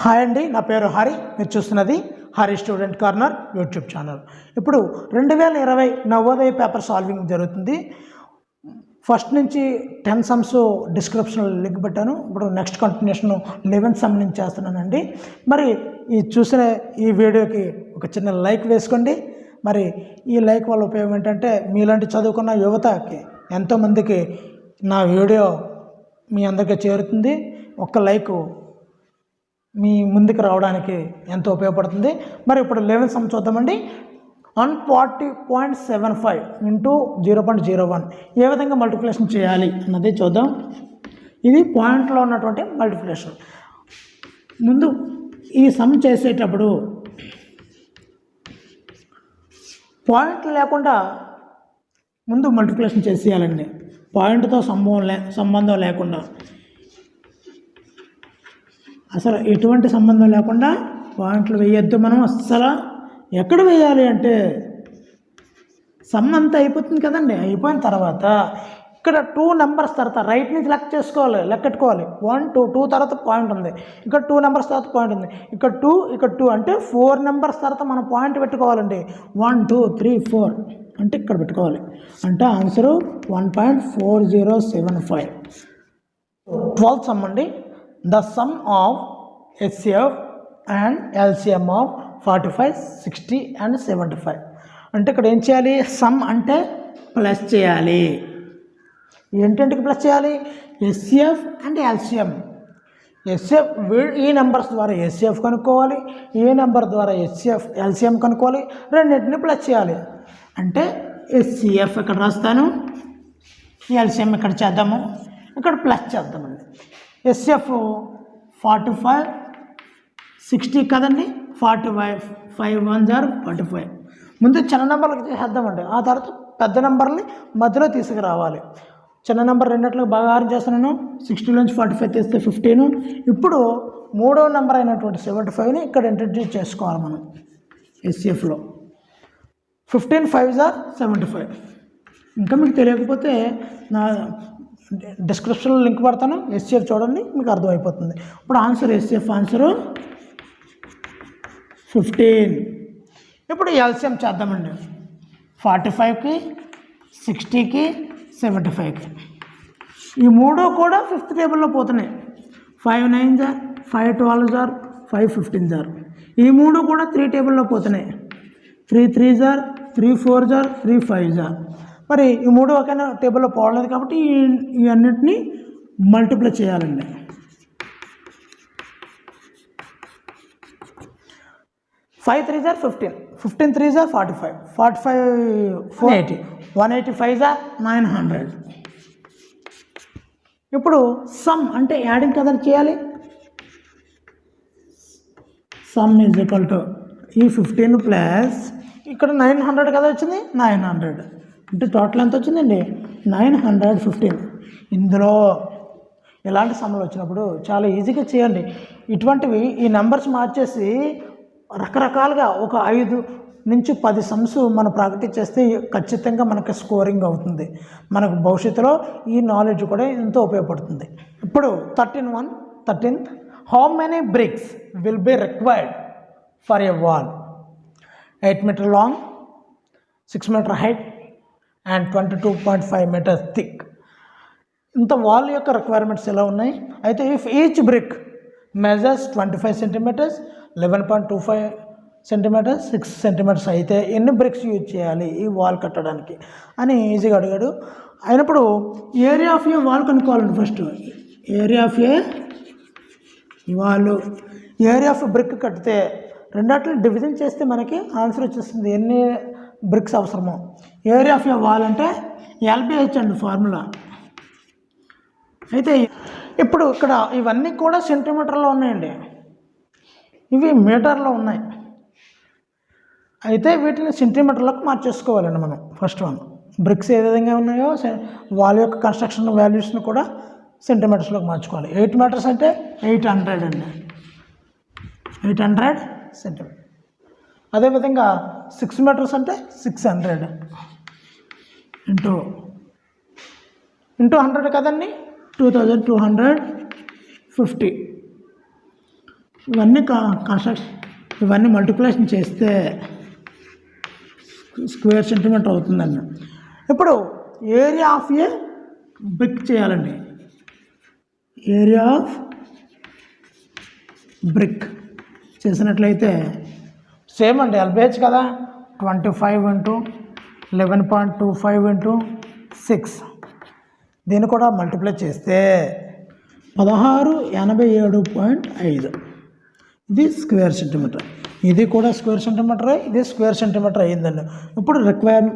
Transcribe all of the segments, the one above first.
Hi అండి, నా పేరు హరి. మీరు చూస్తున్నది Hari student corner YouTube channel. ఇప్పుడు 2020 నవోదయ పేపర్ సాల్వింగ్ జరుగుతుంది. ఫస్ట్ నుంచి 10 సమ్స్ డిస్క్రిప్షన్లో లింక్ పెట్టాను. ఇప్పుడు నెక్స్ట్ కంటిన్యూషన్ 11 సమ్ నుంచి చేస్తున్నానండి. మరి ఈ చూసిన ఈ వీడియోకి ఒక చిన్న లైక్ వేసుకోండి. మరి ఈ లైక్ వల్ల ఉపయోగం ఏంటంటే మీలాంటి చదువుకున్న యువతకి ఎంతోమందికి నా వీడియో మీ అందరికీ చేరుతుంది. ఒక్క లైక్ మీ ముందుకు రావడానికి ఎంతో ఉపయోగపడుతుంది. మరి ఇప్పుడు 11 సమ్ చూద్దామండి. 140.75 ఇంటూ 0.01 ఏ విధంగా మల్టిప్లికేషన్ చేయాలి అన్నది చూద్దాం. ఇది పాయింట్లో ఉన్నటువంటి మల్టిప్లికేషన్. ముందు ఈ సమ్ చేసేటప్పుడు పాయింట్ లేకుండా ముందు మల్టిప్లికేషన్ చేసేయాలండి. పాయింట్తో సంబంధం లేకుండా, అసలు ఎటువంటి సంబంధం లేకుండా పాయింట్లు వేయొద్దు. మనం అస్సలు ఎక్కడ వేయాలి అంటే సమ్ అంతా అయిపోతుంది కదండి. అయిపోయిన తర్వాత ఇక్కడ 2 నెంబర్స్ తర్వాత రైట్ నుంచి లెక్కెట్టుకోవాలి. 1 2 2 తర్వాత పాయింట్ ఉంది. ఇక్కడ 2 నెంబర్స్ తర్వాత పాయింట్ ఉంది. ఇక్కడ 2 ఇక్కడ 2 అంటే 4 నెంబర్స్ తర్వాత మనం పాయింట్ పెట్టుకోవాలండి. 1 2 3 4 అంటే ఇక్కడ పెట్టుకోవాలి. అంటే ఆన్సరు 1.4075. 12th సమ్ అండి. The sum of HCF and LCM of 45, 60 and 75. అంటే ఇక్కడ ఏం చేయాలి? సమ్ అంటే ప్లస్ చేయాలి. ఏంటంటే ప్లస్ చేయాలి? HCF and LCM. HCF ఈ నెంబర్స్ ద్వారా HCF కనుక్కోవాలి, ఈ నెంబర్ ద్వారా LCM కనుక్కోవాలి. రెండింటిని ప్లస్ చేయాలి. అంటే HCF ఇక్కడ రాస్తాను, LCM ఇక్కడ చేద్దాము, ఇక్కడ ప్లస్ చేద్దామండి. HCF 45 60 కదండి. 45 5 1 0 45. ముందు చిన్న నెంబర్లకు చేద్దామండి. ఆ తర్వాత పెద్ద నెంబర్ని మధ్యలో తీసుకురావాలి. చిన్న నెంబర్ రెండిట్లకు బాగా ఆరు చేస్తున్నాను. 60 నుంచి 45 తీస్తే 15. ఇప్పుడు మూడవ నెంబర్ అయినటువంటి 75ని ఇక్కడ ఇంట్రడ్యూస్ చేసుకోవాలి మనం HCFలో. 15 5 75. ఇంకా మీకు తెలియకపోతే నా డిస్క్రిప్షన్లో లింక్ పెడతాను, HCF చూడండి, మీకు అర్థమైపోతుంది. ఇప్పుడు ఆన్సర్ HCF ఆన్సరు 15. ఇప్పుడు LCM చేద్దామండి. 45కి 60కి 75కి ఈ మూడు కూడా 5th టేబుల్లో పోతున్నాయి. 5 9 5 12 5 15 ఈ మూడు కూడా 3 టేబుల్లో పోతున్నాయి. 3 3 3 4 3 5 మరి ఈ మూడు ఒకేనా టేబుల్లో పోవలేదు కాబట్టి ఈ అన్నింటినీ మల్టిప్లై చేయాలండి. 5 3 15 15 3 45 45 480 185 900. ఇప్పుడు సమ్ అంటే యాడింగ్ కదండి చేయాలి. సమ్ ఈజ్ ఈక్వల్ టు ఈ 15 ప్లస్ ఇక్కడ 900 కదా వచ్చింది, 900 అంటే టోటల్ ఎంత వచ్చిందండి? 915. ఇందులో ఇలాంటి సమ్లు వచ్చినప్పుడు చాలా ఈజీగా చేయండి. ఇటువంటివి ఈ నెంబర్స్ మార్చేసి రకరకాలుగా ఒక 5 నుంచి 10 సమ్స్ మనం ప్రాక్టీస్ చేస్తే ఖచ్చితంగా మనకి స్కోరింగ్ అవుతుంది. మనకు భవిష్యత్తులో ఈ నాలెడ్జ్ కూడా ఎంతో ఉపయోగపడుతుంది. ఇప్పుడు 13th how many bricks will be required for a wall 8 metre long, 6 metre height and 22.5 metres thick. ఇంత వాల్ యొక్క రిక్వైర్మెంట్స్ ఎలా ఉన్నాయి అయితే if each brick measures 25 centimetres, 11.25 centimetres, 6 centimetres అయితే ఎన్ని బ్రిక్స్ యూజ్ చేయాలి ఈ వాల్ కట్టడానికి అని ఈజీగా అడిగాడు. అయినప్పుడు ఏరియా ఆఫ్ ఏ వాల్ కనుక్కోవాలండి. First area of a wall, area of brick కడితే రెండాట్లు డివిజన్ చేస్తే మనకి ఆన్సర్ వచ్చేస్తుంది ఎన్ని బ్రిక్స్ అవసరమో. ఏరియా ఆఫ్ ఏ వాల్ అంటే LBH అండి ఫార్ములా. అయితే ఇప్పుడు ఇక్కడ ఇవన్నీ కూడా సెంటీమీటర్లో ఉన్నాయండి, ఇవి మీటర్లో ఉన్నాయి. అయితే వీటిని సెంటీమీటర్లకు మార్చేసుకోవాలండి మనం. ఫస్ట్ బ్రిక్స్ ఏ విధంగా ఉన్నాయో వాల్ యొక్క కన్స్ట్రక్షన్ వాల్యూస్ని కూడా సెంటీమీటర్స్లోకి మార్చుకోవాలి. 8 మీటర్స్ అంటే 800 అండి, 800 సెంటీమీటర్. అదేవిధంగా 6 మీటర్స్ అంటే 600 ఇంటూ 100 కదండి, 2250. ఇవన్నీ కన్స్ట్రక్షన్ ఇవన్నీ మల్టిప్లికేషన్ చేస్తే స్క్వేర్ సెంటీమీటర్ అవుతుందండి. ఇప్పుడు ఏరియా ఆఫ్ ఏ బ్రిక్ చేయాలండి. ఏరియా ఆఫ్ బ్రిక్ చేసినట్లయితే సేమ్ అండి, LBH కదా, 25 ఇంటూ 11.25 ఇంటూ 6. దీన్ని కూడా మల్టిప్లై చేస్తే 1687.5. ఇది స్క్వేర్ సెంటీమీటర్. ఇది కూడా స్క్వేర్ సెంటీమీటర్, ఇది స్క్వేర్ సెంటీమీటర్ అయ్యిందండి. ఇప్పుడు రిక్వైర్డ్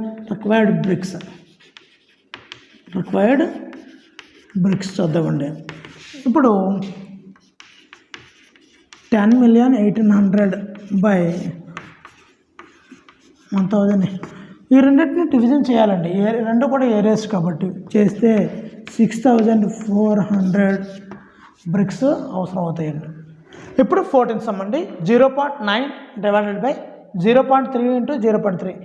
బ్రిక్స్ చూద్దామండి. ఇప్పుడు 10,1800/1000. ఈ రెండింటిని డివిజన్ చేయాలండి. రెండు కూడా ఏరియాస్ కాబట్టి చేస్తే 6400 బ్రిక్స్ అవసరం అవుతాయండి. ఇప్పుడు 14 సమ్ అండి. 0.9 డివైడెడ్ బై 0.3 ఇంటూ 0.3.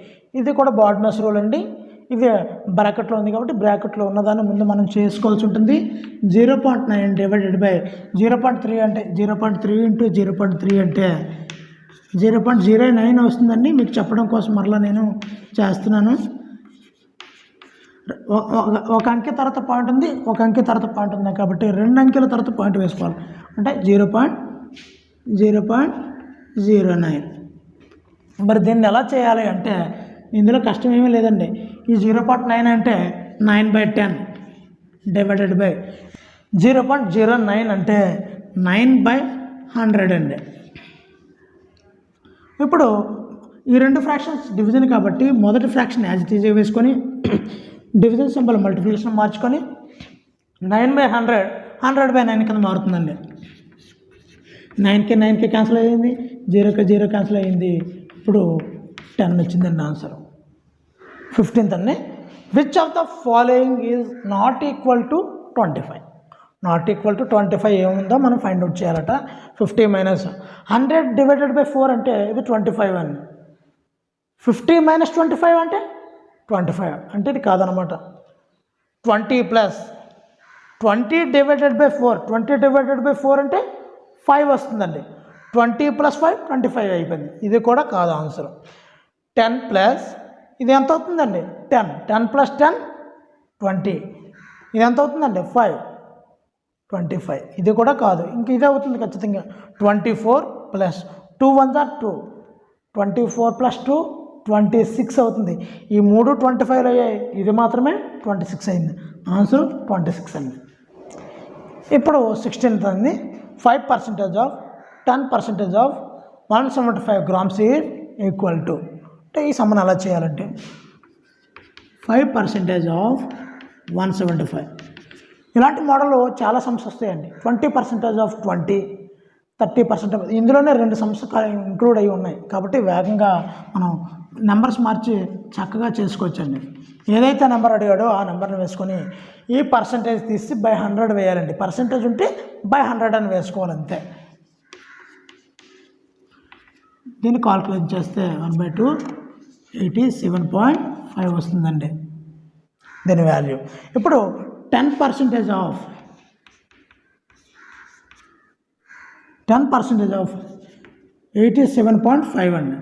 ఇది కూడా బాడ్మెస్ రూల్ అండి. ఇది బ్రాకెట్లో ఉంది కాబట్టి బ్రాకెట్లో ఉన్నదాన్ని ముందు మనం చేసుకోవాల్సి ఉంటుంది. 0.9 డివైడెడ్ బై 0.3 అంటే 0.3 ఇంటూ 0.3 అంటే 0.09 వస్తుందండి. మీకు చెప్పడం కోసం మరలా నేను చేస్తున్నాను. ఒక అంకె తర్వాత పాయింట్ ఉంది, ఒక అంకె తర్వాత పాయింట్ ఉంది కాబట్టి 2 అంకెల తర్వాత పాయింట్ వేసుకోవాలి. అంటే 0.09. మరి దీన్ని ఎలా చేయాలి అంటే ఇందులో కష్టం ఏమీ లేదండి. ఈ 0.9 అంటే 9/10 డివైడెడ్ బై 0.09 అంటే 9/100 అండి. ఇప్పుడు ఈ రెండు ఫ్రాక్షన్స్ డివిజన్ కాబట్టి మొదటి ఫ్రాక్షన్ యాజ్ ఇట్ ఈజ్ వేసుకొని డివిజన్ సింబల్ మల్టిప్లికేషన్ మార్చుకొని 9/100 100/9 కింద మారుతుందండి. 9కి 9కి క్యాన్సిల్ అయ్యింది, 0కి 0 క్యాన్సిల్ అయ్యింది. ఇప్పుడు 10 వచ్చిందండి ఆన్సర్. 15th అండి. Which of the following is not equal to 25? Not equal to 25 ఏముందో మనం ఫైండ్ అవుట్ చేయాలట. 50 మైనస్ 100 డివైడెడ్ బై 4 అంటే ఇది 25 అండి. 50 మైనస్ 25 అంటే 25 అంటే ఇది కాదనమాట. 20 plus 20 divided by 4, 20 divided by 4 అంటే 5 వస్తుందండి. 20 ప్లస్ 5 25 అయిపోయింది. ఇది కూడా కాదు ఆన్సర్. 10 ప్లస్ ఇది ఎంత అవుతుందండి? 10 ప్లస్ 10 20. ఇది ఎంత అవుతుందండి? 5 25. ఇది కూడా కాదు. ఇంక ఇదే అవుతుంది ఖచ్చితంగా. 24 ప్లస్ 2 1 2, 24 ప్లస్ 2 26 అవుతుంది. ఈ 3 25 అయ్యాయి, ఇది మాత్రమే 26 అయింది. ఆన్సర్ 26 అండి. ఇప్పుడు 16th అండి. 5% of 10% of 175 grams is equal to. అంటే ఈ సమ్మని అలా చేయాలంటే 5% ఆఫ్ 175. ఇలాంటి మోడల్లో చాలా సమ్స్ వస్తాయండి. 20% ఆఫ్ 20, 30%. ఇందులోనే 2 సమ్స్ ఇంక్లూడ్ అయ్యి ఉన్నాయి కాబట్టి వేగంగా మనం నెంబర్స్ మార్చి చక్కగా చేసుకోవచ్చండి. ఏదైతే నెంబర్ అడిగాడో ఆ నెంబర్ని వేసుకొని ఈ పర్సంటేజ్ తీసి బై 100 వేయాలండి. పర్సంటేజ్ ఉంటే బై 100 అని వేసుకోవాలి అంతే. దీన్ని కాల్కులేట్ చేస్తే 1/2 87.5 వస్తుందండి దీని వాల్యూ. ఇప్పుడు 10% ఆఫ్ 87.5 అండి.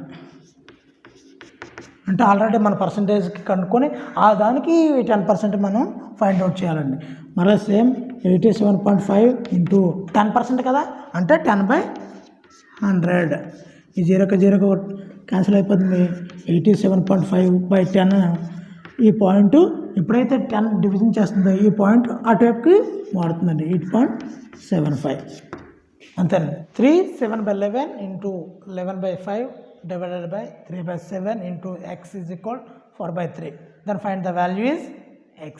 అంటే ఆల్రెడీ మన పర్సంటేజ్కి కనుక్కొని ఆ దానికి 10% మనం ఫైండ్ అవుట్ చేయాలండి. మళ్ళీ సేమ్ 87.5 ఇంటూ 10% కదా, అంటే 10/100. ఈ 0కి 0 క్యాన్సిల్ అయిపోతుంది. 87.5/10. ఈ పాయింట్ ఎప్పుడైతే 10 డివిజన్ చేస్తుందో ఈ పాయింట్ అటువైపుకి మారుతుందండి. 8.75 అంతేనండి. 3 7/11 into 11/5 divided by 3/7 into x is equal 4/3. Then find the value is x.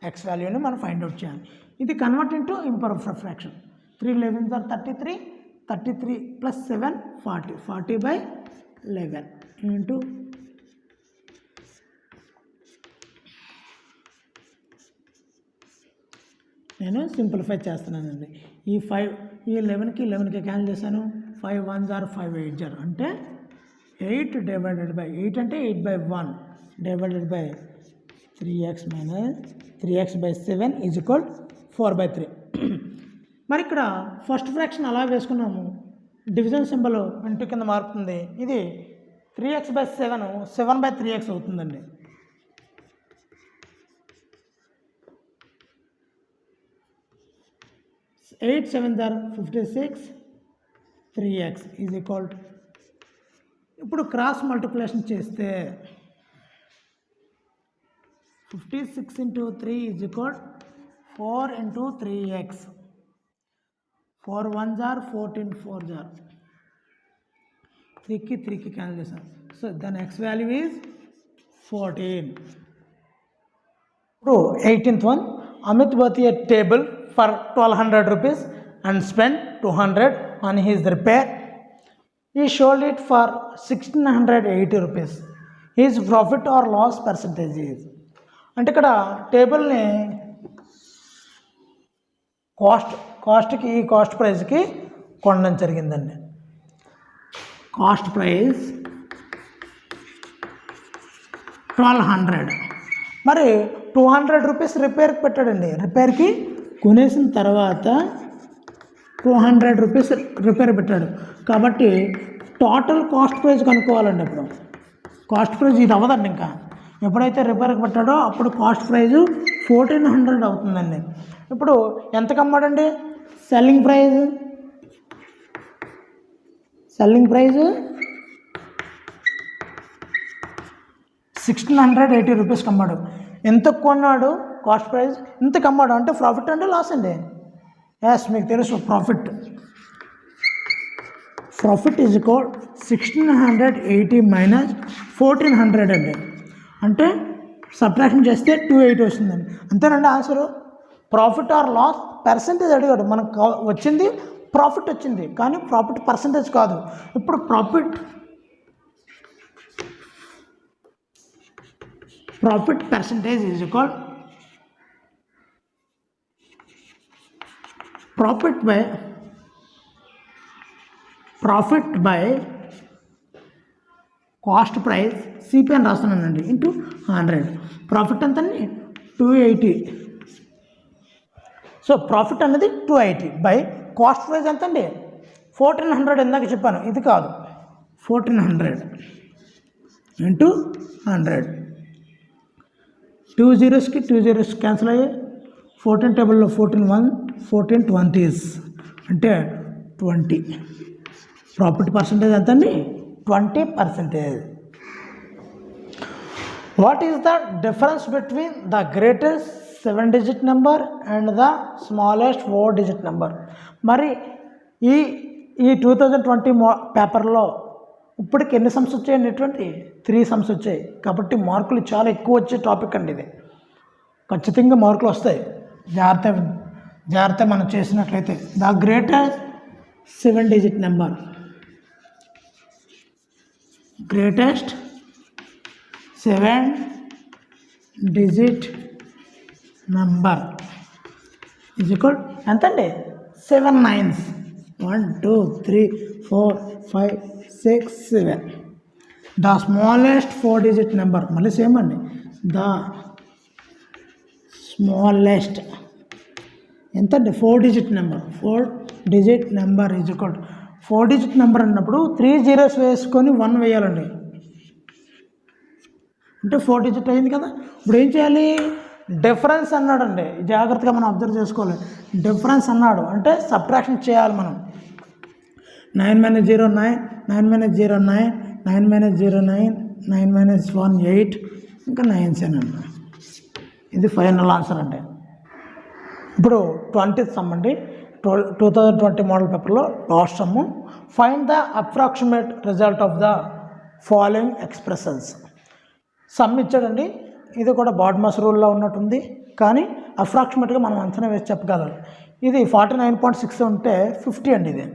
X value ni మనం find out చేయాలి. ఇది convert into imperfect fraction. 3 11s are 33, 33 plus 7 40, 40/11 into నేను సింప్లిఫై చేస్తున్నానండి. ఈ 5 ఈ 11కి 11కి క్యాన్సిల్ చేశాను. 5 1s are 5 8s are అంటే 8 divided by 8 అంటే 8/1 divided by 3x minus 3x/7 is equal 4/3. మరి ఇక్కడ ఫస్ట్ ఫ్రాక్షన్ అలా వేసుకున్నాము. డివిజన్ సింబల్ ఇంటూ కింద మారుతుంది. ఇది 3x/7 7/3x అవుతుందండి. 8 7s are 56 3x is equal to, ఇప్పుడు క్రాస్ మల్టిప్లికేషన్ చేస్తే 56 into 3 is equal 4 into 3x. 4 1s are 14 4s are 3కి క్యాన్సిల్ చేసాం. సో దాని x వాల్యూ ఈజ్ 14. ఇప్పుడు 18th one, Amit bought a table for 1200 rupees and spent 200 on his repair. He sold it for 1680 rupees. His profit or loss percentage is, అంటే ఇక్కడ టేబుల్ని కాస్ట్కి ఈ cost ప్రైస్కి కొనడం జరిగిందండి. కాస్ట్ ప్రైస్ 1200, మరి 200 రూపీస్ రిపేర్కి పెట్టాడండి. రిపేర్కి కొనేసిన తర్వాత 200 రూపీస్ రిపేర్ పెట్టాడు కాబట్టి టోటల్ కాస్ట్ ప్రైస్ కనుక్కోవాలండి. ఇప్పుడు కాస్ట్ ప్రైస్ ఇది అవ్వదండి. ఇంకా ఎప్పుడైతే రిపేర్కి పెట్టాడో అప్పుడు కాస్ట్ ప్రైజు 1400 అవుతుందండి. ఇప్పుడు ఎంతకు అమ్మాడండి? సెల్లింగ్ ప్రైజ్ 1680 రూపీస్కి అమ్మాడు. ఎంతకు కొన్నాడు? కాస్ట్ ప్రైస్ ఇంతకు అమ్మాడు. అంటే ప్రాఫిట్ అంటే లాస్ అండి? ఎస్, మీకు తెలుసు ప్రాఫిట్ ఈజ్ ఈక్వల్ 1680 మైనస్ 1400 అండి. అంటే సబ్ట్రాక్షన్ చేస్తే 280 వస్తుందండి. అంతేనండి answer. Profit or loss percentage అడిగాడు. మనకు వచ్చింది ప్రాఫిట్ వచ్చింది, కానీ ప్రాఫిట్ పర్సంటేజ్ కాదు. ఇప్పుడు profit percentage is equal profit by cost price CP అని రాస్తున్నానండి ఇంటూ 100. ప్రాఫిట్ ఎంతండి? 280. సో ప్రాఫిట్ అనేది 280 బై కాస్ట్ ప్రైస్ ఎంతండి? 1400. ఇందాక చెప్పాను, ఇది కాదు. 1400 ఇంటూ 100. 2 zeros క్యాన్సిల్ అయ్యాయి. 14 టేబుల్లో 14 1 14 20s అంటే 20. ప్రాఫిట్ పర్సంటేజ్ ఎంత అండి? 20%. What is the difference between the greatest 7-digit number and the smallest 4-digit number? మరి ఈ 2020 పేపర్లో ఇప్పటికి ఎన్ని సమ్స్ వచ్చాయండి? 3 సమ్స్ వచ్చాయి. కాబట్టి మార్కులు చాలా ఎక్కువ వచ్చే టాపిక్ అండి ఇది. ఖచ్చితంగా మార్కులు వస్తాయి. జాగ్రత్త మనం చేసినట్లయితే. The greatest 7-digit number, greatest 7-digit number is equal ఎంతండి? 7 9s. 1 2 3 4 5 6 7. The smallest 4-digit number మళ్ళీ సేమ్ అండి. ద స్మాలెస్ట్ ఎంతండి? 4-digit number. 4-digit number is equal 4-digit number అన్నప్పుడు 3 zeros వేసుకొని 1 వేయాలండి. అంటే 4-digit అయింది కదా. ఇప్పుడు ఏం చేయాలి? డిఫరెన్స్ అన్నాడండి. జాగ్రత్తగా మనం అబ్జర్వ్ చేసుకోవాలి. డిఫరెన్స్ అన్నాడు అంటే సబ్ట్రాక్షన్ చేయాలి మనం. 9 - 0 9, 9 - 0 9, 9 - 0 9, 9 - 1 8, ఇంకా 9s అండి. ఇది ఫైనల్ ఆన్సర్ అంటే. ఇప్పుడు 20th సమ్ అండి. 2020 మోడల్ పేపర్లో last some. Find the approximate result of the following expressions. Some ఇచ్చాడండి. ఇది కూడా బాడ్మాస్ రూల్లో ఉన్నట్టుంది, కానీ అప్రాక్సిమేట్గా మనం అంచనా వేసి చెప్పగలం. ఇది 49.6 ఉంటే 50 అండి. ఇది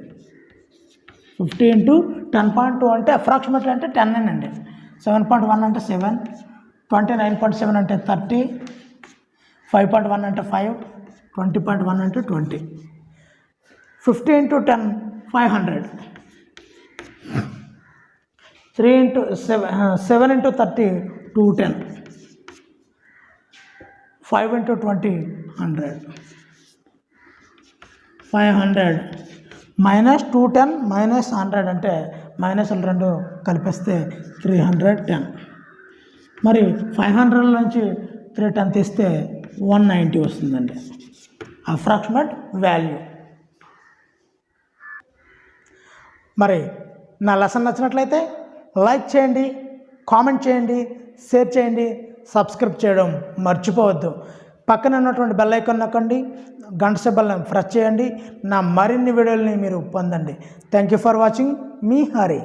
50 into 10.2 అంటే అప్రాక్సిమేట్లీ అంటే 10 అండి. 7.1 అంటే 7, 29.7 అంటే 30, 5.1 అంటే 5, 20.1 అంటే 20. 50 into 10 500. 3 into 7 into 30 210. 5 into 20 100. 500 -210 -100 అంటే మైనస్లు 2 కలిపిస్తే 310. మరి 500 నుంచి 310 తీస్తే 190 వస్తుందండి అప్రాక్సిమేట్ వాల్యూ. మరి నా లెసన్ నచ్చినట్లయితే లైక్ చేయండి, కామెంట్ చేయండి, షేర్ చేయండి, సబ్స్క్రైబ్ చేయడం మర్చిపోవద్దు. పక్కన ఉన్నటువంటి బెల్ ఐకాన్ నొక్కండి, గంట సింబల్ని ప్రెస్ చేయండి. నా మరిన్ని వీడియోలని మీరు పొందండి. Thank you for watching. Me Hari.